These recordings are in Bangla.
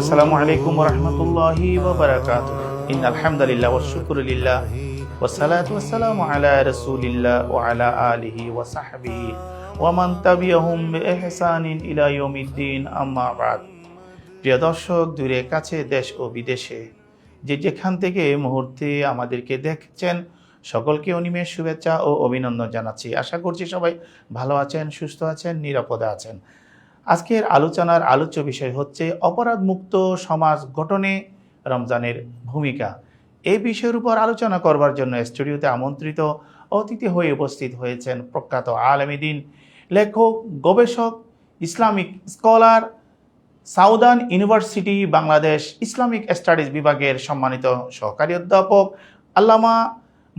আসসালামু আলাইকুম ওয়া রাহমাতুল্লাহি ওয়া বারাকাতুহু ইন্নাল হামদালিল্লাহ ওয়া শুকরু লিল্লাহ ওয়া সালাতু ওয়া সালামু আলা রাসূলিল্লাহ ওয়া আলা আলিহি ওয়া সাহবিহি ওয়া মান তাবিআহুম বিইহসানিন ইলা ইয়াউমিদ্দিন আম্মা বাদ। প্রিয় দর্শক, দূরে কাছে, দেশ ও বিদেশে যেখান থেকে এই মুহূর্তে আমাদেরকে দেখছেন, সকলকে অনিমেষ শুভেচ্ছা ও অভিনন্দন জানাচ্ছি। আশা করছি সবাই ভালো আছেন, সুস্থ আছেন, নিরাপদে আছেন। আজকের আলোচনার আলোচ্য বিষয় হচ্ছে অপরাধ মুক্ত সমাজ গঠনে রমজানের ভূমিকা। এই বিষয়ের উপর আলোচনা করবার জন্য স্টুডিওতে আমন্ত্রিত অতিথি হয়ে উপস্থিত হয়েছেন প্রখ্যাত আলেমে দ্বীন, লেখক, গবেষক, Islamic scholar, southern university Bangladesh Islamic studies বিভাগের সম্মানিত সহকারী অধ্যাপক আল্লামা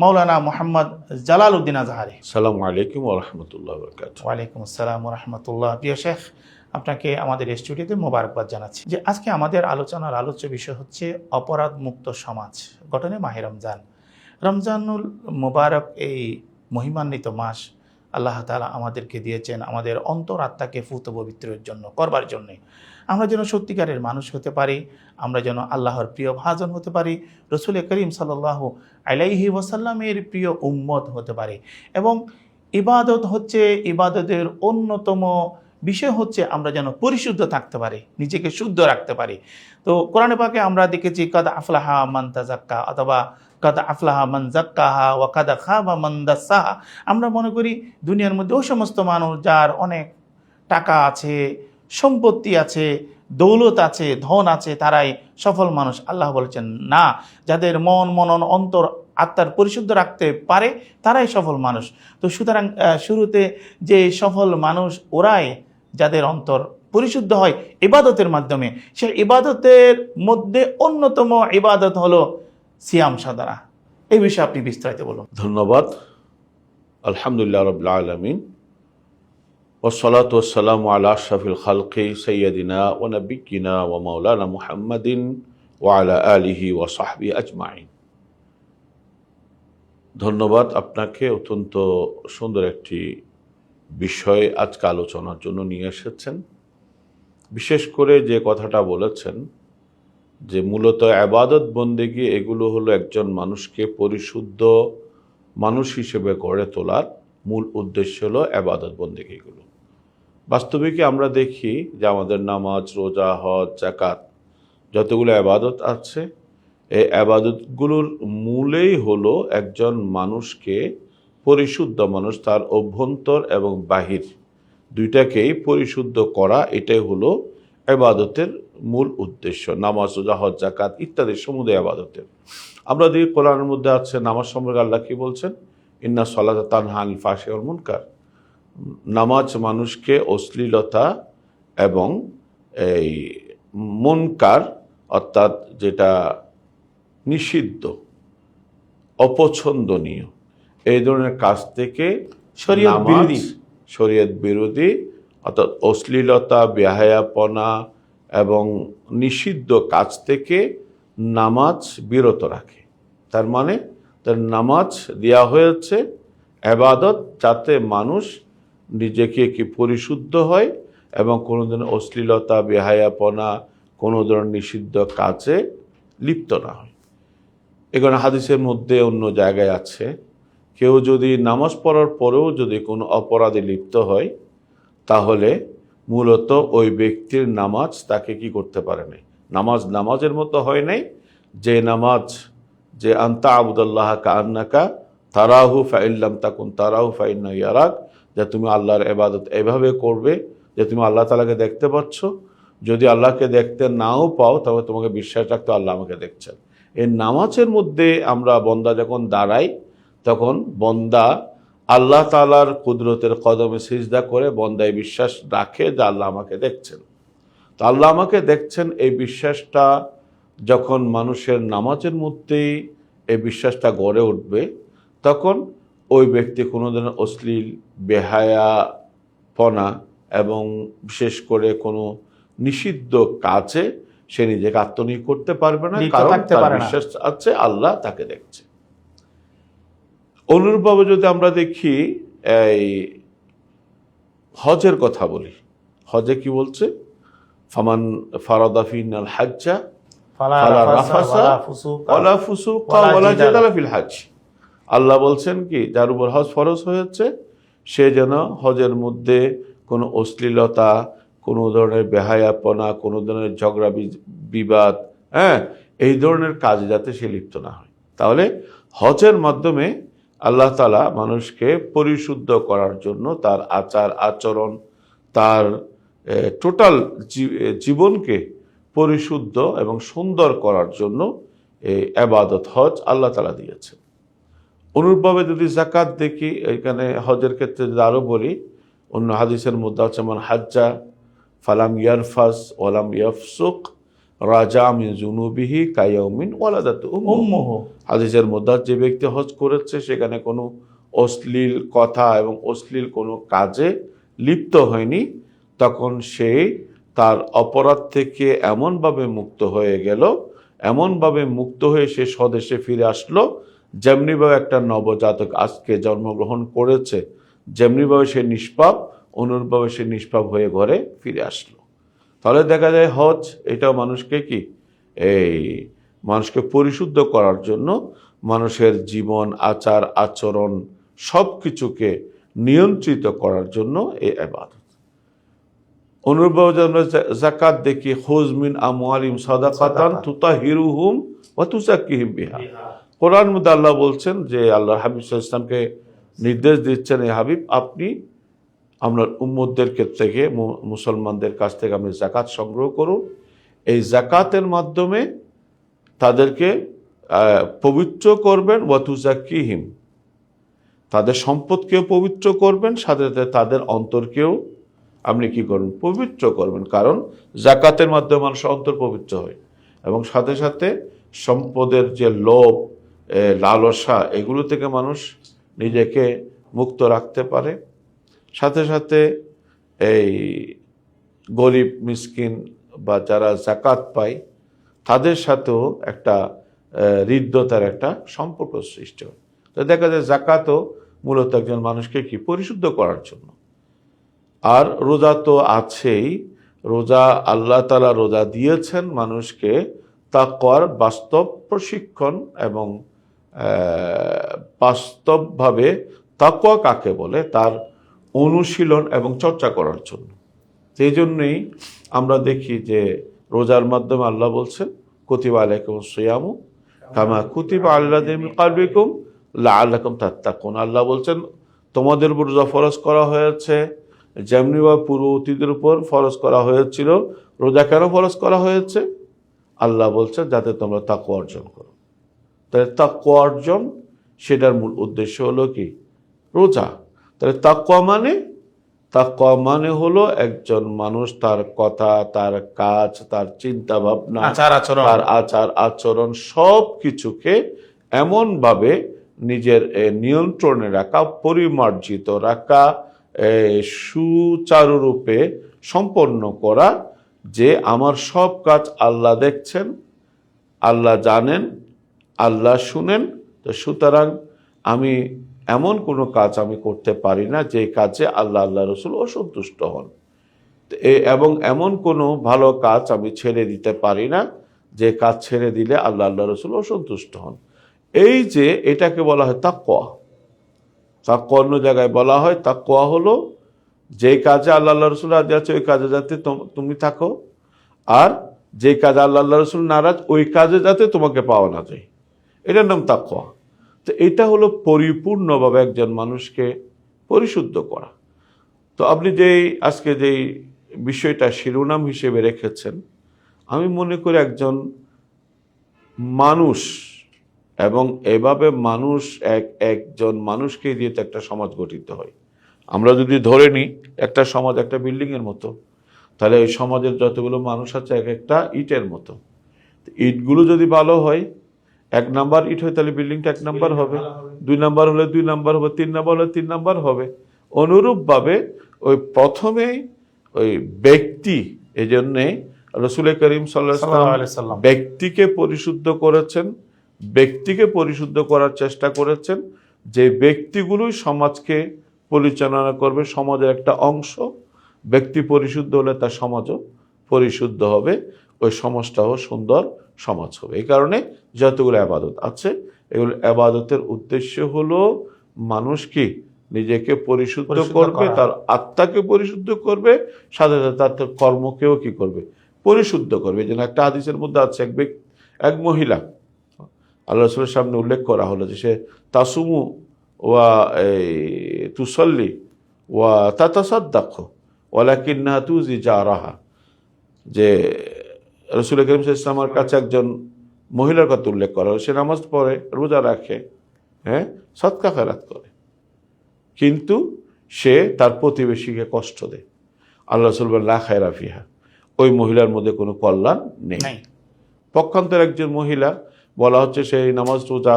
মাওলানা মোহাম্মদ জালাল উদ্দিন আজহারি। আসসালামু আলাইকুম ওয়া রাহমাতুল্লাহি ওয়া বারাকাতুহু। ওয়ালাইকুম আসসালাম ওয়া রাহমাতুল্লাহ। প্রিয় শেখ, আপনাকে আমাদের স্টুডিওতে মোবারকবাদ জানাচ্ছি যে আজকে আমাদের আলোচনার আলোচ্য বিষয় হচ্ছে অপরাধ মুক্ত সমাজ গঠনে মাহে রমজান। রমজানুল মুবারক, এই মহিমান্বিত মাস আল্লাহ তাআলা আমাদেরকে দিয়েছেন আমাদের অন্তর আত্মাকে ফুত পবিত্রের জন্য করবার জন্যে। আমরা যেন সত্যিকারের মানুষ হতে পারি, আমরা যেন আল্লাহর প্রিয় ভাজন হতে পারি, রসুল করিম সাল্লাল্লাহু আলাইহি ওয়াসাল্লামের প্রিয় উম্মত হতে পারি। এবং ইবাদত হচ্ছে, ইবাদতের অন্যতম বিষয় হচ্ছে আমরা যেন পরিশুদ্ধ থাকতে পারি, নিজেকে শুদ্ধ রাখতে পারি। তো কোরআনে পাকে আমরা দেখেছি কাদ আফলাহা মান তাজাক্কা, অথবা কাদ আফলাহা মান জাক্কাহা ওয়া কাদ খাবা মান দাসসাহা। আমরা মনে করি দুনিয়ার মধ্যে ওই সমস্ত মানুষ যার অনেক টাকা আছে, সম্পত্তি আছে, দৌলত আছে, ধন আছে, তারাই সফল মানুষ। আল্লাহ বলেছেন না, যাদের মন, মনন, অন্তর, আত্মার পরিশুদ্ধ রাখতে পারে তারাই সফল মানুষ। তো সুতরাং শুরুতে যে সফল মানুষ ওরাই যাদের অন্তর পরিশুদ্ধ হয় ইবাদতের মাধ্যমে। সেই ইবাদতের মধ্যে অন্যতম ইবাদত হলো সিয়াম সাধনা। এই বিষয়ে আপনি বিস্তারিত বলুন। ধন্যবাদ। আলহামদুলিল্লাহ রাব্বিল আলামিন ওয়াসসালাতু ওয়াসসালামু আলা আশরাফিল খালকি সাইয়্যিদিনা ওয়া নাবিয়্যিনা ওয়া মাওলানা মুহাম্মাদিন ওয়া আলা আলিহি ওয়া সাহবিহি আজমাইন। ধন্যবাদ আপনাকে, অত্যন্ত সুন্দর একটি বিষয় আজকে আলোচনার জন্য নিয়ে এসেছেন। বিশেষ করে যে কথাটা বলেছেন যে মূলত ইবাদত বন্দেগী, এগুলো হলো একজন মানুষকে পরিশুদ্ধ মানুষ হিসেবে গড়ে তোলার মূল উদ্দেশ্য হলো ইবাদত বন্দেগীগুলো। বাস্তবিকই আমরা দেখি যে আমাদের নামাজ, রোজা, হজ, যাকাত যতগুলো ইবাদত আছে, এই ইবাদতগুলোর মূলেই হলো একজন মানুষকে পরিশুদ্ধ মানুষ, তার অভ্যন্তর এবং বাহির দুইটাকেই পরিশুদ্ধ করা। এটাই হলো ইবাদতের মূল উদ্দেশ্য। নামাজ, রোজা, হজ, যাকাত ইত্যাদি সমুদায় ইবাদতের। আমরা দেখি কোরআনের মধ্যে আছে নামাজ সম্পর্কে আল্লাহ কি বলছেন, ইন্না সলাতা তানহা আনিল ফাহশাই ওয়াল মুনকার। নামাজ মানুষকে অশ্লীলতা এবং এই মুনকার, অর্থাৎ যেটা নিষিদ্ধ, অপছন্দনীয়, এই ধরনের কাজ থেকে শরীয়ত বিরোধী অর্থাৎ অশ্লীলতা, বেহায়াপনা এবং নিষিদ্ধ কাজ থেকে নামাজ বিরত রাখে। তার মানে তার নামাজ দেওয়া হয়েছে ইবাদত, যাতে মানুষ নিজেকে কি পরিশুদ্ধ হয় এবং কোনো ধরনের অশ্লীলতা, বেহায়াপনা, কোনো ধরনের নিষিদ্ধ কাজে লিপ্ত না হয়। এখানে হাদিসের মধ্যে অন্য জায়গায় আছে, কেউ যদি নামাজ পড়ার পরেও যদি কোনো অপরাধে লিপ্ত হয়, তাহলে মূলত ওই ব্যক্তির নামাজ তাকে কি করতে পারে নাই, নামাজের মতো হয় নাই। যে নামাজ, যে আনতা আবুদাল্লাহ কাআন্নাকা তারাহু ফাইল্লাম তাকুন তারাহু ফাইন্নাহু ইয়ারাক, যে তুমি আল্লাহর ইবাদত এভাবে করবে যে তুমি আল্লাহ তাআলাকে দেখতে পাচ্ছ। যদি আল্লাহকে দেখতে নাও পাও, তবে তোমাকে বিশ্বাস রাখতে আল্লাহ আমাকে দেখছেন। এই নামাজের মধ্যে আমরা বন্দা যখন দাঁড়াই, তখন বন্দা আল্লাহ তাআলার কুদরতের কদমে সিজদা করে বন্দায় বিশ্বাস রাখে যে আল্লাহ আমাকে দেখছেন। তো আল্লাহ আমাকে দেখছেন, এই বিশ্বাসটা যখন মানুষের নামাজের মধ্যেই এই বিশ্বাসটা গড়ে উঠবে, তখন ওই ব্যক্তি কোনো ধরনের অশ্লীল, বেহায়াপনা এবং বিশেষ করে কোনো নিষিদ্ধ কাজে সে নিজেকে আত্মনিয়োগ করতে পারবে না, কারণ তার বিশ্বাস আছে আল্লাহ তাকে দেখছে। অনুরূপভাবে যদি আমরা দেখি, এই হজের কথা বলি, হজে কি বলছে, ফামান ফারাদা ফিনাল হাজ্জা ফালা ফালা রাফাসা রাফাসা ওয়ালা ফুসুকা ওয়ালা ফুসুকা ওয়ালা ওয়ালা জিদালা জিদালা ফিল হজ। আল্লাহ বলছেন কি, যার উপর হজ ফরজ হয়েছে সে যেন হজের মধ্যে কোনো অশ্লীলতা, কোনো ধরনের বেহায়াপনা, কোনো ধরনের ঝগড়া বিবাদ, হ্যাঁ, এই ধরনের কাজে যাতে সে লিপ্ত না হয়। তাহলে হজের মাধ্যমে আল্লাহ তাআলা মানুষকে পরিশুদ্ধ করার জন্য তার আচার আচরণ, তার টোটাল জীবনকে পরিশুদ্ধ এবং সুন্দর করার জন্য এই ইবাদত হজ আল্লাহ তাআলা দিয়েছেন। অনুরূপভাবে যদি যাকাত দেখি, এখানে হজের ক্ষেত্রে যদি আরও বলি, অন্য হাদিসের মধ্যে আছে মান হাজ্জা ফালাম ইয়ারফাস ওয়ালাম ইয়াফসুক রাজা মিন জুনুবিহি কায়াউমিন ওয়ালাদাতু উম্মুহু। হাদিসের মধ্যে যে ব্যক্তি হজ করেছে সেখানে কোনো অশ্লীল কথা এবং অশ্লীল কোনো কাজে লিপ্ত হয়নি, তখন সে তার অপরাধ থেকে এমনভাবে মুক্ত হয়ে গেল, এমনভাবে মুক্ত হয়ে সে স্বদেশে ফিরে আসলো, যেমনিভাবে একটা নবজাতক আজকে জন্মগ্রহণ করেছে, যেমনিভাবে সে নিষ্পাপ, অনুরূপভাবে সে নিষ্পাপ হয়ে ঘরে ফিরে আসলো। তাহলে দেখা যায় হজ এটাও মানুষকে কি, এই মানুষকে পরিশুদ্ধ করার জন্য, মানুষের জীবন আচার আচরণ সব কিছুকে নিয়ন্ত্রিত করার জন্য এই ইবাদত। অনুরূপভাবে যদি আমরা যাকাত দেখি, খুয মিন আমওয়ালিহিম সাদাকাতান তুতাহিরুহুম ওয়া তুযাক্কিহিম বিহা। কোরআন মধ্যে আল্লাহ বলছেন যে আল্লাহর হাবিব সাল্লাল্লাহু আলাইহি ওয়াসাল্লামকে নির্দেশ দিচ্ছেন, এই হাবিব আপনি আপনার উম্মতদের থেকে, মুসলমানদের কাছ থেকে আপনি যাকাত সংগ্রহ করুন। এই যাকাতের মাধ্যমে তাদেরকে পবিত্র করবেন, ওয়া তুযাক্কিহিম, তাদের সম্পদকেও পবিত্র করবেন, সাথে সাথে তাদের অন্তরকেও আপনি কি করবেন, পবিত্র করবেন। কারণ যাকাতের মাধ্যমে মানুষের অন্তর পবিত্র হয় এবং সাথে সাথে সম্পদের যে লোভ, লালসা, এগুলো থেকে মানুষ নিজেকে মুক্ত রাখতে পারে। সাথে সাথে এই গরিব মিসকিন বা যারা যাকাত পায় তাদের সাথেও একটা হৃদ্যতার একটা সম্পর্ক সৃষ্টি হয়। তো দেখা যায় যাকাতও মূলত একজন মানুষকে কি পরিশুদ্ধ করার জন্য। আর রোজা তো আছেই, রোজা আল্লাহ তাআলা রোজা দিয়েছেন মানুষকে তাকওয়ার বাস্তব প্রশিক্ষণ এবং বাস্তবভাবে তাকওয়া কাকে বলে তার অনুশীলন এবং চর্চা করার জন্য। সেই জন্যই আমরা দেখি যে রোজার মাধ্যমে আল্লাহ বলছেন কুতিবা আলাইকুমুস সিয়ামু কামা কুতিবা আলাল্লাযিনা মিন ক্বাবলিকুম লাআল্লাকুম তাত্তাকুন। আল্লাহ বলছেন তোমাদের উপর রোজা ফরজ করা হয়েছে যেমনিভাবে পূর্ববর্তীদের উপর ফরজ করা হয়েছিল। রোজা কেন ফরজ করা হয়েছে? আল্লাহ বলছেন যাতে তোমরা তাকওয়া অর্জন করো। তাহলে তাকওয়া অর্জন, সেটার মূল উদ্দেশ্য হলো কি? রোজা। তাহলে তাকওয়া মানে হলো একজন মানুষ তার কথা, তার কাজ, তার চিন্তা ভাবনা, তার আচার আচরণ সব কিছুকে এমনভাবে নিজের নিয়ন্ত্রণে রাখা, পরিমার্জিত রাখা, সুচারুরূপে সম্পন্ন করা, যে আমার সব কাজ আল্লাহ দেখছেন, আল্লাহ জানেন, আল্লাহ শুনেন। তো সুতরাং আমি এমন কোনো কাজ আমি করতে পারি না যে কাজে আল্লাহ রসুল অসন্তুষ্ট হন, এবং এমন কোনো ভালো কাজ আমি ছেড়ে দিতে পারি না যে কাজ ছেড়ে দিলে আল্লাহ রসুল অসন্তুষ্ট হন। এই যে এটাকে বলা হয় তাকওয়া। তাকওয়া অন্য জায়গায় বলা হয় তাকওয়া হলো যে কাজে আল্লাহ রসুল রাজি আছে ওই কাজে যাতে তুমি থাকো, আর যে কাজে আল্লাহ রসুল নারাজ ওই কাজে যাতে তোমাকে পাওয়া না যায়, এটার নাম তাকওয়া। তো এটা হলো পরিপূর্ণভাবে একজন মানুষকে পরিশুদ্ধ করা। তো আপনি আজকে যেই বিষয়টা শিরোনাম হিসেবে রেখেছেন, আমি মনে করি একজন মানুষ, এবং এভাবে মানুষ একজন মানুষকে দিয়ে তো একটা সমাজ গঠিত হয়। আমরা যদি ধরে নিই একটা সমাজ একটা বিল্ডিংয়ের মতো, তাহলে এই সমাজের যতগুলো মানুষ আছে এক একটা ইটের মতো। ইটগুলো যদি ভালো হয়, 1 নাম্বার ইট হয়, তাহলে বিল্ডিংটা 1 নাম্বার হবে, 2 নাম্বার হলে 2 নাম্বার হবে, 3 নাম্বার হলে 3 নাম্বার হবে। অনুরূপভাবে ওই প্রথমেই ওই ব্যক্তি, এই জন্যে রসুল করিম সাল্লাল্লাহু আলাইহি ওয়াসাল্লাম ব্যক্তিকে পরিশুদ্ধ করেছেন, ব্যক্তিকে পরিশুদ্ধ করার চেষ্টা করেছেন, যে ব্যক্তিগুলোই সমাজকে পরিচালনা করবে, সমাজের একটা অংশ। ব্যক্তি পরিশুদ্ধ হলে তার সমাজও পরিশুদ্ধ হবে, ওই সমাজটাও সুন্দর সমাজ হবে। এই কারণে যতগুলো আবাদত আছে, এগুলো আবাদতের উদ্দেশ্য হলো মানুষ কি নিজেকে পরিশুদ্ধ পরিশুদ্ধ করবে, করা। তার আত্মাকে পরিশুদ্ধ করবে, সাথে সাথে তার কর্মকেও কি করবে, পরিশুদ্ধ করবে। এই জন্য একটা হাদিসের মধ্যে আছে, এক মহিলা আল্লাহ রাসূলের সামনে উল্লেখ করা হলো যে সে তাসুমু ওয়া তুসল্লি ওয়া তাতাসাদ্দাকু ওয়ালাকিন্নাহা তুজি জারাহা, যে রাসূল করিম সাল্লাল্লাহু আলাইহি ওয়াসাল্লামের কাছে একজন মহিলার কথা উল্লেখ করা হলো, সে নামাজ পড়ে, রোজা রাখে, হ্যাঁ, সদকা খেরাত করে, কিন্তু সে তার প্রতিবেশীকে কষ্ট দেয়। আল্লাহ রাসূল বলেন লা খায়রা ফিহা, ওই মহিলার মধ্যে কোনো কল্যাণ নেই। পক্ষান্তর একজন মহিলা বলা হচ্ছে সেই নামাজ রোজা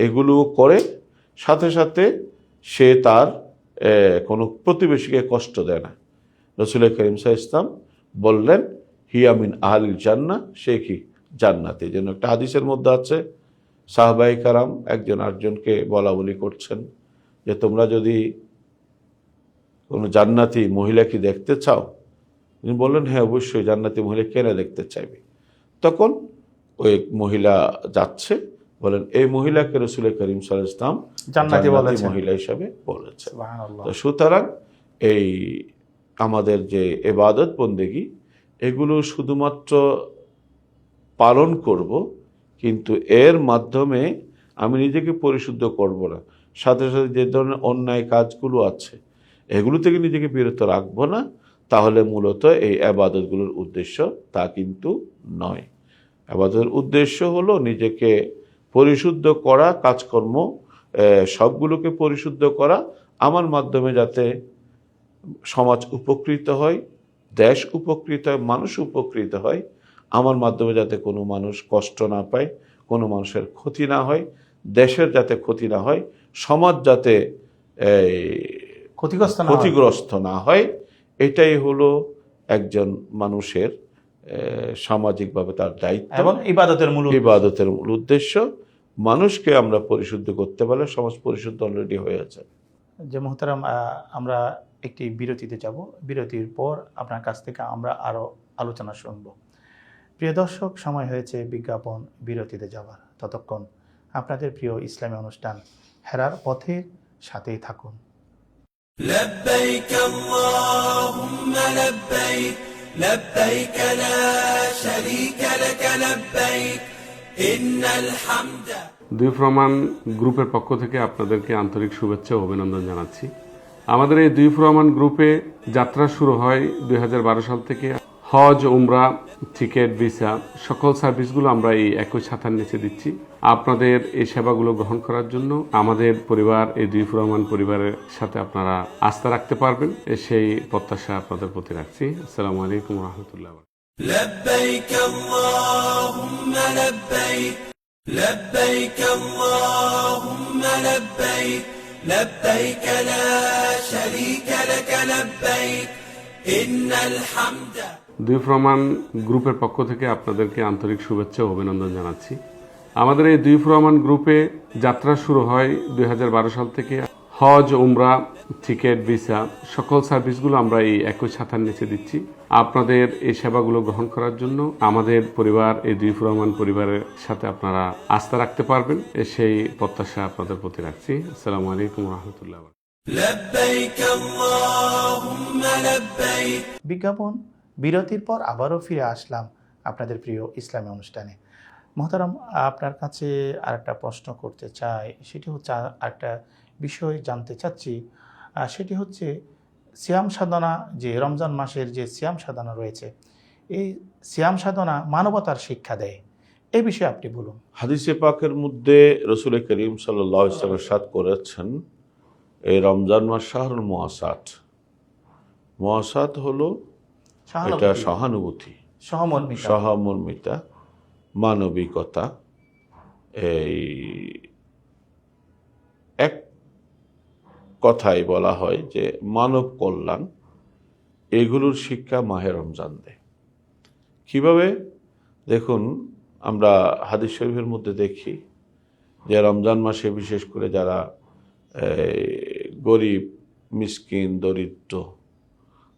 এগুলো করে, সাথে সাথে সে তার কোনো প্রতিবেশীকে কষ্ট দেয় না। রাসূল করিম সাল্লাল্লাহু আলাইহি ওয়াসাল্লাম বললেন হিয়া মিন আহলিল জান্নাহ, সে কি জান্নাতি। এই জন্য একটা হাদিসের মধ্যে আছে, সাহাবায়ে কারাম একজন আরেকজনকে বলা বলি করছেন যে তোমরা যদি কোনো জান্নাতি মহিলা কি দেখতে চাও? তিনি বললেন হ্যাঁ অবশ্যই, জান্নাতি মহিলা কেন দেখতে চাইবে? তখন ওই মহিলা যাচ্ছে, বলেন এই মহিলাকে রাসূল করিম সাল্লাল্লাহু আলাইহি ওয়াসাল্লাম জান্নাতি মহিলা হিসাবে বলেছেন। তো সুতরাং এই আমাদের যে ইবাদত বন্দেগী এগুলো শুধুমাত্র পালন করব, কিন্তু এর মাধ্যমে আমি নিজেকে পরিশুদ্ধ করব না, সাথে সাথে যে ধরনের অন্যায় কাজগুলো আছে এগুলো থেকে নিজেকে বিরত রাখবো না, তাহলে মূলত এই ইবাদতগুলোর উদ্দেশ্য তা কিন্তু নয়। ইবাদতের উদ্দেশ্য হলো নিজেকে পরিশুদ্ধ করা, কাজকর্ম সবগুলোকে পরিশুদ্ধ করা, আমার মাধ্যমে যাতে সমাজ উপকৃত হয়, দেশ উপকৃত হয়, মানুষ উপকৃত হয়, আমার মাধ্যমে যাতে কোনো মানুষ কষ্ট না পায়, কোনো মানুষের ক্ষতি না হয়, দেশের যাতে ক্ষতি না হয়, সমাজ যাতে ক্ষতিগ্রস্ত না হয়, এটাই হলো একজন মানুষের সামাজিকভাবে তার দায়িত্ব এবং ইবাদতের মূল উদ্দেশ্য। মানুষকে আমরা পরিশুদ্ধ করতে পারলে সমাজ পরিশুদ্ধ অলরেডি হয়ে আছে। যে মোহতারাম, আমরা একটি বিরতিতে যাব, বিরতির পর আপনার কাছ থেকে আমরা আরও আলোচনা শুনব। প্রিয় দর্শক, সময় হয়েছে বিজ্ঞাপন বিরতিতে যাবার। ততক্ষণ আপনাদের প্রিয় ইসলামী অনুষ্ঠান হেরার পথের সাথেই থাকুন। لبيك اللهم لبيك لبيك لا شريك لك لبيك إن الحمد। দুই প্রমাণ গ্রুপের পক্ষ থেকে আপনাদেরকে আন্তরিক শুভেচ্ছা ও অভিনন্দন জানাচ্ছি। আমাদের এই দুই প্রমাণ গ্রুপে যাত্রা শুরু হয় 2012 সাল থেকে। হজ, উমরা, টিকিট, ভিসা সকল সার্ভিসগুলো আমরা এই একই ছাতার নিচে দিচ্ছি। আপনাদের এই সেবাগুলো গ্রহণ করার জন্য আমাদের পরিবার, এই দুই প্রমাণ পরিবারের সাথে আপনারা আস্থা রাখতে পারবেন, সেই প্রত্যাশা আপনাদের প্রতি রাখছি। আসসালামু আলাইকুম ওয়া রাহমাতুল্লাহ। لبيك اللهم لبيك لبيك اللهم لبيك لبيك لا شريك لك لبيك إن الحمد। দুই প্রমাণ গ্রুপের পক্ষ থেকে আপনাদেরকে আন্তরিক শুভেচ্ছা ও অভিনন্দন জানাচ্ছি। আমাদের এই দুই প্রমাণ গ্রুপে যাত্রা শুরু হয় 2012 সাল থেকে। হজ, উমরা, টিকিট, ভিসা সকল সার্ভিসগুলো আমরা এই একই ছাতার নিচে দিচ্ছি। আপনাদের এই সেবাগুলো গ্রহণ করার জন্য আমাদের পরিবার, এই দুই প্রমাণ পরিবারের সাথে আপনারা আস্থা রাখতে পারবেন, সেই প্রত্যাশা আপনাদের প্রতি রাখছি। আসসালামু আলাইকুম ওয়া রাহমাতুল্লাহ। لبيك اللهم لبيك। বিজ্ঞাপন বিরতির পর আবারও ফিরে আসলাম আপনাদের প্রিয় ইসলামী অনুষ্ঠানে। মোহতারাম, আপনার কাছে আরেকটা প্রশ্ন করতে চাই, সেটি হচ্ছে আরেকটা বিষয় জানতে চাচ্ছি, সেটি হচ্ছে সিয়াম সাধনা, যে রমজান মাসের যে সিয়াম সাধনা রয়েছে, এই সিয়াম সাধনা মানবতার শিক্ষা দেয়, এই বিষয়ে আপনি বলুন। হাদিসে পাকের মধ্যে রাসূল করিম সাল্লাল্লাহু আলাইহি ওয়াসাল্লাম ইরশাদ করেছেন, এই রমজান মাস শাহরুল মুআসাত। মুআসাত হলো এটা সহানুভূতি, সহমর্মিতা, মানবিকতা। এই এক কথাই বলা হয় যে মানব কল্যাণ, এগুলোর শিক্ষা মাহে রমজান দেয়। কিভাবে? দেখুন, আমরা হাদিস শরীফের মধ্যে দেখি যে রমজান মাসে বিশেষ করে যারা গরিব, মিসকিন, দরিদ্র,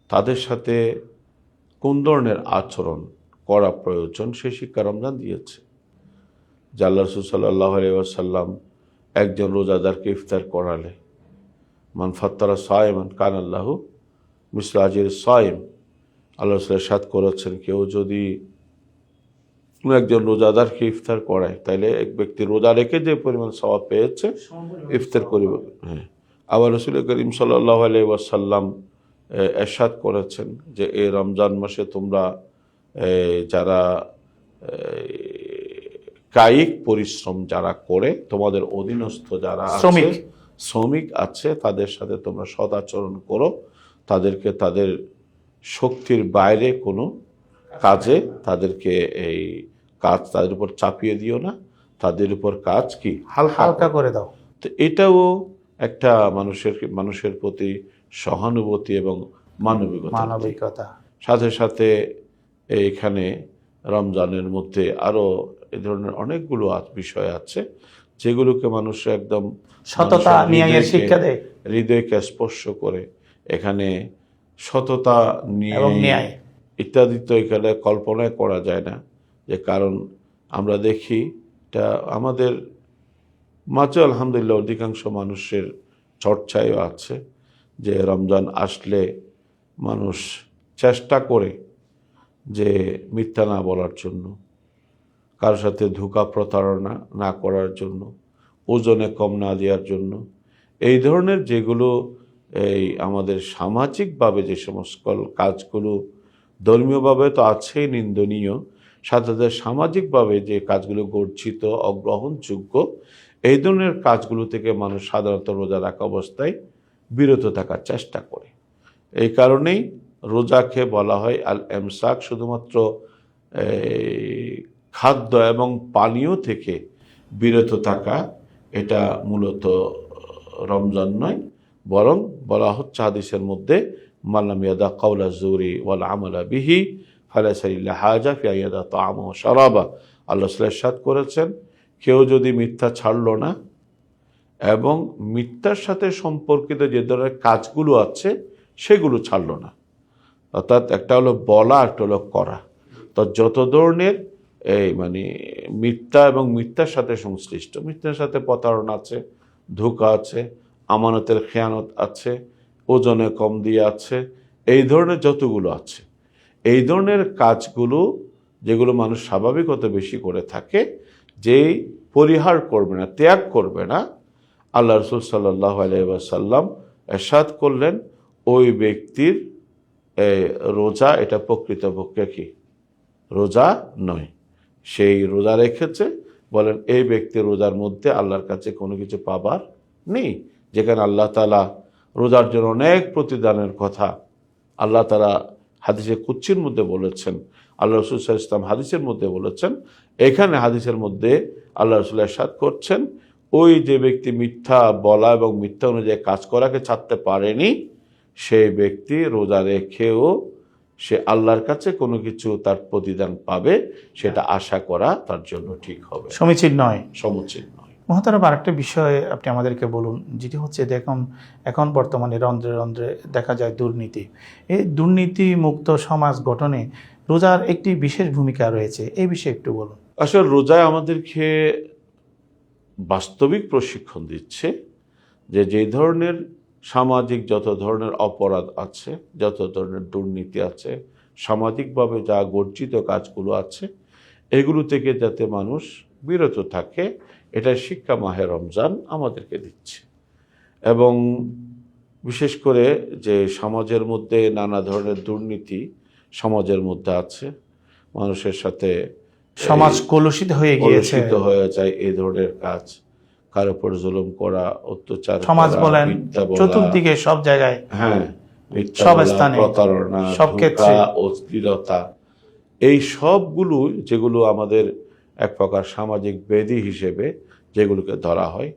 তাদের সাথে কোন ধরনের আচরণ করা প্রয়োজন সেই শিক্ষা রমজান দিয়েছে। যে আল্লাহ রাসূল সাল্লাল্লাহু আলাইহি ওয়াসাল্লাম একজন রোজাদারকে ইফতার করালে, মান ফাত্তারা সায়মান কান আল্লাহু মিসলা আজরিস সায়িম, আল্লাহ রাসূল ইরশাদ করেছেন কেউ যদি কোনো একজন রোজাদারকে ইফতার করায় তাহলে এক ব্যক্তি রোজা রেখে যে পরিমাণ সওয়াব পেয়েছে ইফতার করিবে। হ্যাঁ, আবার রাসূল করিম সাল্লাল্লাহু আলাইহি ওয়াসাল্লাম ইরশাদ করেছেন যে এই রমজান মাসে তোমরা যারা কায়িক পরিশ্রম যারা করে, তোমাদের অধীনস্থ যারা আছে, শ্রমিক আছে, তাদের সাথে তোমরা সদাচরণ করো, তাদেরকে তাদের শক্তির বাইরে কোনো কাজে তাদেরকে এই কাজ তাদের উপর চাপিয়ে দিও না, তাদের উপর কাজ কি হালকা করে দাও। তো এটাও একটা মানুষের প্রতি সহানুভূতি এবং মানবিকতা। সাথে সাথে এইখানে রমজানের মধ্যে আরো এই ধরনের অনেকগুলো বিষয় আছে যেগুলোকে মানুষ একদম সততা ন্যায়ের শিক্ষা দেয়, হৃদয়কে স্পর্শ করে। এখানে সততা, ন্যায় ইত্যাদি তো এখানে কল্পনায় করা যায় না। যে কারণ আমরা দেখি এটা আমাদের মাঝে আলহামদুলিল্লাহ অধিকাংশ মানুষের চর্চায়ও আছে যে রমজান আসলে মানুষ চেষ্টা করে যে মিথ্যা না বলার জন্য, কারোর সাথে ধোঁকা প্রতারণা না করার জন্য, ওজনে কম না দেওয়ার জন্য। এই ধরনের যেগুলো এই আমাদের সামাজিকভাবে যে সমস্ত কাজগুলো ধর্মীয়ভাবে তো আছেই নিন্দনীয়, সাথে সাথে সামাজিকভাবে যে কাজগুলো গর্জিত অগ্রহণযোগ্য, এই ধরনের কাজগুলো থেকে মানুষ সাধারণত রোজা রাখা অবস্থায় বিরত থাকার চেষ্টা করে। এই কারণেই রোজাকে বলা হয় আল এমসাক, শুধুমাত্র খাদ্য এবং পানীয় থেকে বিরত থাকা। এটা মূলত রমজান নয়, বরং বলা হচ্ছে হাদিসের মধ্যে মাল্লাম ইয়াদা কাওলা জুরি ওয়াল আমালা বিহি ফালাইসা লিল্লাহি হাজা ফি ইয়াদা তাআমা ওয়া শারাবা। আল্লাহ ইরশাদ করেছেন কেউ যদি মিথ্যা ছাড়লো না এবং মিথ্যার সাথে সম্পর্কিত যে ধরনের কাজগুলো আছে সেগুলো ছাড়লো না, অর্থাৎ একটা হলো বলা, একটা হলো করা। তো যত ধরনের মিথ্যা এবং মিথ্যার সাথে সংশ্লিষ্ট, মিথ্যার সাথে প্রতারণা আছে, ধোঁকা আছে, আমানতের খেয়ানত আছে, ওজনে কম দিয়ে আছে, এই ধরনের যতগুলো আছে, এই ধরনের কাজগুলো যেগুলো মানুষ স্বাভাবিকত বেশি করে থাকে, যেই পরিহার করবে না, ত্যাগ করবে না, আল্লাহ রাসূল সাল্লাল্লাহু আলাইহি ওয়াসাল্লাম ইরশাদ করলেন ওই ব্যক্তির রোজা এটা প্রকৃতপক্ষে কি রোজা নয়। সেই রোজা রেখেছে, বলেন এই ব্যক্তির রোজার মধ্যে আল্লাহর কাছে কোনো কিছু পাবার নেই। যেখানে আল্লাহ তাআলা রোজার জন্য অনেক প্রতিদানের কথা আল্লাহ তাআলা হাদিসে কুদসির মধ্যে বলেছেন, আল্লাহ রাসূল সাল্লাল্লাহু আলাইহি ওয়াসাল্লাম হাদিসের মধ্যে বলেছেন। এখানে হাদিসের মধ্যে আল্লাহ রাসূল ইরশাদ করছেন ওই যে ব্যক্তি মিথ্যা বলা এবং মিথ্যা অনুযায়ী কাজ করাকে ছাড়তে পারেনি, সেই ব্যক্তি রোজা রেখেও সে আল্লাহর কাছে কোনো কিছু তার প্রতিদান পাবে, সেটা আশা করা তার জন্য ঠিক হবে, সমীচীন নয়। মহতারাম, আরেকটা বিষয় আপনি আমাদেরকে বলুন, যেটি হচ্ছে এখন বর্তমানে রন্ধ্রে রন্ধ্রে দেখা যায় দুর্নীতি। এই দুর্নীতি মুক্ত সমাজ গঠনে রোজার একটি বিশেষ ভূমিকা রয়েছে, এই বিষয়ে একটু বলুন। আসলে রোজায় আমাদেরকে বাস্তবিক প্রশিক্ষণ দিচ্ছে যে যেই ধরনের সামাজিক যত ধরনের অপরাধ আছে, যত ধরনের দুর্নীতি আছে, সামাজিকভাবে যা গর্জিত কাজগুলো আছে, এগুলো থেকে যাতে মানুষ বিরত থাকে, এটা শিক্ষা মাহে রমজান আমাদেরকে দিচ্ছে। এবং বিশেষ করে যে সমাজের মধ্যে নানা ধরনের দুর্নীতি সমাজের মধ্যে আছে, মানুষের সাথে সমাজ কলুষিত হয়ে যায় এই ধরনের কাজ, কার উপর জুলুম করা, অত্যাচার, সমাজ বলেন চতুর্দিকে সব জায়গায়, হ্যাঁ, সব স্থানে প্রতারণা, সব ক্ষেত্রে অশ্লীলতা, এই সবগুলো যেগুলো আমাদের এক প্রকার সামাজিক ব্যাধি হিসেবে যেগুলোকে ধরা হয়,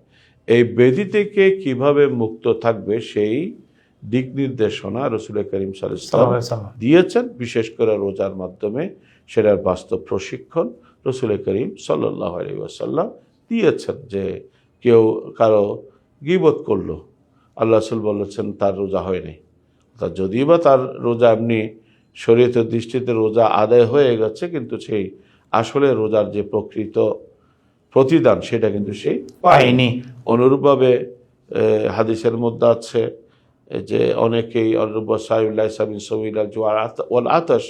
এই ব্যাধি থেকে কিভাবে মুক্ত থাকবে সেই দিক নির্দেশনা রাসূল করিম সাল্লাল্লাহু আলাইহি ওয়াসাল্লাম দিয়েছেন। বিশেষ করে রোজার মাধ্যমে সেটার বাস্তব প্রশিক্ষণ রাসূল করিম সাল্লাল্লাহু আলাইহি ওয়াসাল্লাম দিয়েছেন। যে কেউ কারো গীবত করলো, আল্লাহ রাসূল বলেছেন তার রোজা হয়নি, অর্থাৎ যদিও বা তার রোজা এমনি শরীয়তের দৃষ্টিতে রোজা আদায় হয়ে গেছে, কিন্তু সেই আসলে রোজার যে প্রকৃত প্রতিদান সেটা কিন্তু সেই পায়নি। অনুরূপভাবে হাদিসের মধ্যে আছে যে অনেকেই আতাস,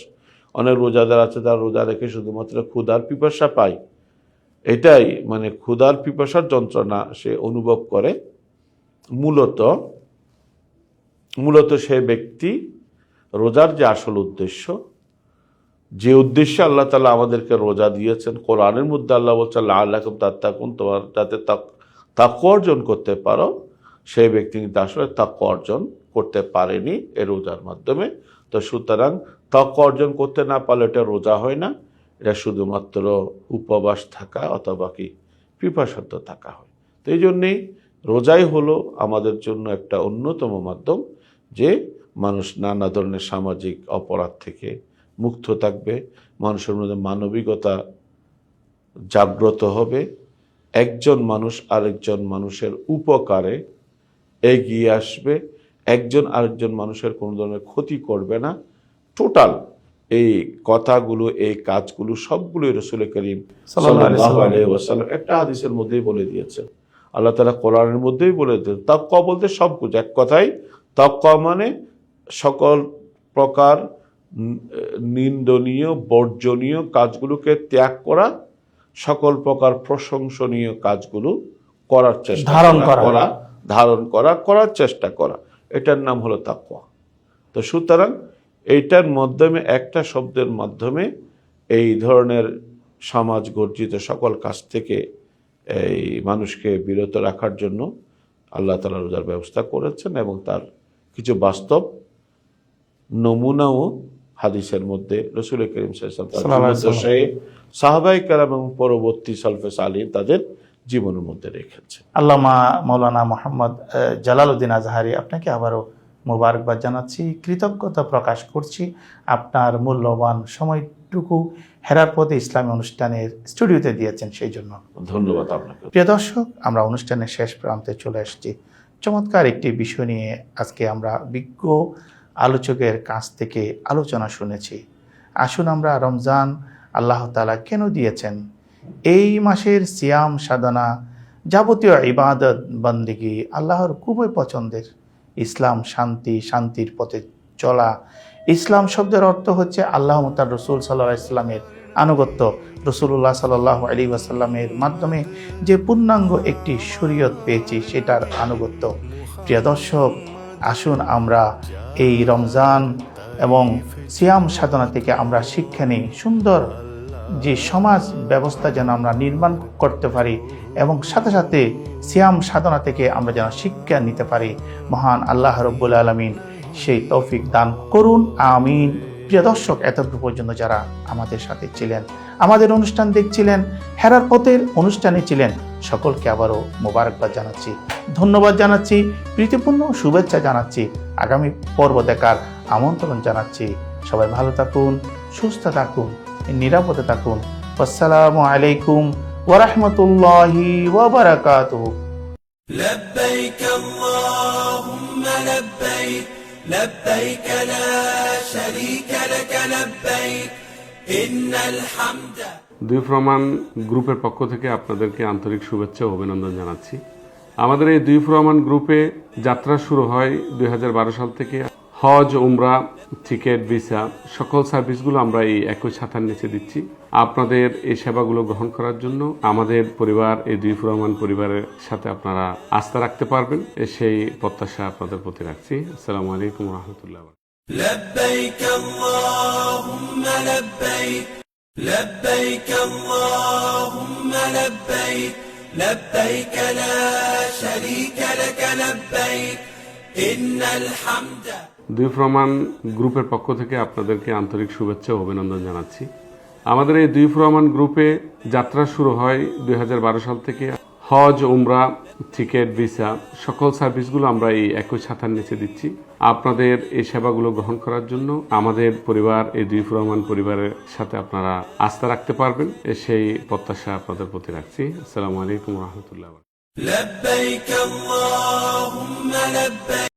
অনেক রোজাদার আছে তারা রোজা রেখে শুধুমাত্র ক্ষুধার পিপাসা পায়, এটাই মানে ক্ষুধার পিপাসার যন্ত্রণা সে অনুভব করে। মূলত সে ব্যক্তি রোজার যে আসল উদ্দেশ্য, যে উদ্দেশ্যে আল্লাহ তাআলা আমাদেরকে রোজা দিয়েছেন, কোরআনের মধ্যে আল্লাহ বলছেন লাআল্লাকুম তাত্তাকুন, তোমার যাতে তাকওয়া অর্জন করতে পারো, সেই ব্যক্তি কিন্তু আসলে তাকওয়া অর্জন করতে পারেনি এই রোজার মাধ্যমে। তো সুতরাং তাকওয়া অর্জন করতে না পারলে এটা রোজা হয় না, এটা শুধুমাত্র উপবাস থাকা অথবা কি পিপাসার্থ থাকা হয়। তো এই জন্যেই রোজাই হলো আমাদের জন্য একটা অন্যতম মাধ্যম, যে মানুষ নানা ধরনের সামাজিক অপরাধ থেকে মুক্ত থাকবে, মানুষের মধ্যে মানবিকতা জাগ্রত হবে, একজন মানুষ আরেকজন মানুষের উপকারে এগিয়ে আসবে, একজন আরেকজন মানুষের কোনো ধরনের ক্ষতি করবে না। টোটাল এই কথাগুলো, এই কাজগুলো সবগুলোই রাসূল করিম সাল্লাল্লাহু আলাইহি ওয়াসাল্লাম একটা হাদিসের মধ্যেই বলে দিয়েছেন। আল্লাহ তাআলা কোরআনের মধ্যেই বলে দিয়েছেন। তাকওয়া বলতে সবকিছু, এক কথাই তাকওয়া মানে সকল প্রকার নিন্দনীয় বর্জনীয় কাজগুলোকে ত্যাগ করা, সকল প্রকার প্রশংসনীয় কাজগুলো করার চেষ্টা করার চেষ্টা করা, এটার নাম হলো তাকওয়া। তো সুতরাং এইটার মাধ্যমে, একটা শব্দের মাধ্যমে এই ধরনের সমাজ গর্জিত সকল কাজ থেকে এই মানুষকে বিরত রাখার জন্য আল্লাহ তাআলা রোজার ব্যবস্থা করেছেন, এবং তার কিছু বাস্তব নমুনাও হাদিসের মধ্যে রাসূল করিম সাল্লাল্লাহু আলাইহি ওয়াসাল্লাম সাহাবায়ে কেরাম এবং পরবর্তী সালফে সালিহিন তাদের জীবনের মধ্যে রেখেছে। আল্লামা মাওলানা মোহাম্মদ জালালউদ্দিন আজহারি, আপনাকে আবারও মোবারকবাদ জানাচ্ছি, কৃতজ্ঞতা প্রকাশ করছি আপনার মূল্যবান সময়টুকু হেরার পথে ইসলামী অনুষ্ঠানের স্টুডিওতে দিয়েছেন, সেই জন্য ধন্যবাদ আপনাকে। প্রিয় দর্শক, আমরা অনুষ্ঠানের শেষ প্রান্তে চলে এসেছি। চমৎকার একটি বিষয় নিয়ে আজকে আমরা বিজ্ঞ আলোচকের কাছ থেকে আলোচনা শুনেছি। আসুন আমরা রমজান আল্লাহ তাআলা কেন দিয়েছেন, এই মাসের সিয়াম সাধনা, যাবতীয় ইবাদত বন্দেগী আল্লাহর খুবই পছন্দের। ইসলাম শান্তি, শান্তির পথে চলা। ইসলাম শব্দের অর্থ হচ্ছে আল্লাহ তার রসুল সাল্লাল্লাহু আলাইহি ওয়াসাল্লামের আনুগত্য। রাসূলুল্লাহ সাল্লাল্লাহু আলাইহি ওয়াসাল্লামের মাধ্যমে যে পূর্ণাঙ্গ একটি শরীয়ত পেয়েছি, সেটার আনুগত্য। প্রিয় দর্শক, আসুন আমরা এই রমজান এবং সিয়াম সাধনা থেকে আমরা শিক্ষা নিই, সুন্দর যে সমাজ ব্যবস্থা যেন আমরা নির্মাণ করতে পারি, এবং সাথে সাথে সিয়াম সাধনা থেকে আমরা যেন শিক্ষা নিতে পারি। মহান আল্লাহ রাব্বুল আলামিন সেই তৌফিক দান করুন, আমিন। প্রিয় দর্শক, এতটুকু পর্যন্ত যারা আমাদের সাথে ছিলেন, আমাদের অনুষ্ঠান দেখছিলেন, হেরার পথের অনুষ্ঠানে ছিলেন, সকলকে আবারও মোবারকবাদ জানাচ্ছি, ধন্যবাদ জানাচ্ছি, প্রীতিপূর্ণ শুভেচ্ছা জানাচ্ছি, আগামী পর্ব দেখার আমন্ত্রণ জানাচ্ছি। সবাই ভালো থাকুন, সুস্থ থাকুন, নিরাপদে থাকুন। আসসালামু আলাইকুম ওয়া রাহমাতুল্লাহি ওয়া বারাকাতুহু। لبيك اللهم لبيك لبيك لا شريك لك لبيك إن الحمد। দুই প্রমাণ গ্রুপের পক্ষ থেকে আপনাদেরকে আন্তরিক শুভেচ্ছা ও অভিনন্দন জানাচ্ছি। আমাদের এই দুই প্রমাণ গ্রুপে যাত্রা শুরু হয় 2012 সাল থেকে। হজ, উমরা, টিকিট, ভিসা সকল সার্ভিসগুলো আমরা এই একই ছাতার নিচে দিচ্ছি। আপনাদের এই সেবাগুলো গ্রহণ করার জন্য আমাদের পরিবার, এই দুই রহমান পরিবারের সাথে আপনারা আস্থা রাখতে পারবেন, সেই প্রত্যাশা আপনাদের প্রতি রাখছি। আসসালামু আলাইকুম ওয়া রাহমাতুল্লাহি ওয়া বারাকাতুহু। لبيك اللهم لبيك لبيك اللهم لبيك لبيك لا شريك لك لبيك إن الحمد। দুই প্রমাণ গ্রুপের পক্ষ থেকে আপনাদেরকে আন্তরিক শুভেচ্ছা ও অভিনন্দন জানাচ্ছি। আমাদের এই দুই প্রমাণ গ্রুপে যাত্রা শুরু হয় 2012 সাল থেকে। হজ, উমরা, টিকিট, ভিসা সকল সার্ভিসগুলো আমরা এই একই ছাতার নিচে দিচ্ছি। আপনাদের এই সেবাগুলো গ্রহণ করার জন্য আমাদের পরিবার, এই দুই রহমান পরিবারের সাথে আপনারা আস্থা রাখতে পারবেন, সেই প্রত্যাশা আপনাদের প্রতি রাখছি। আসসালামু আলাইকুম ওয়া রাহমাতুল্লাহি ওয়া বারাকাতুহু। لبيك اللهم لبيك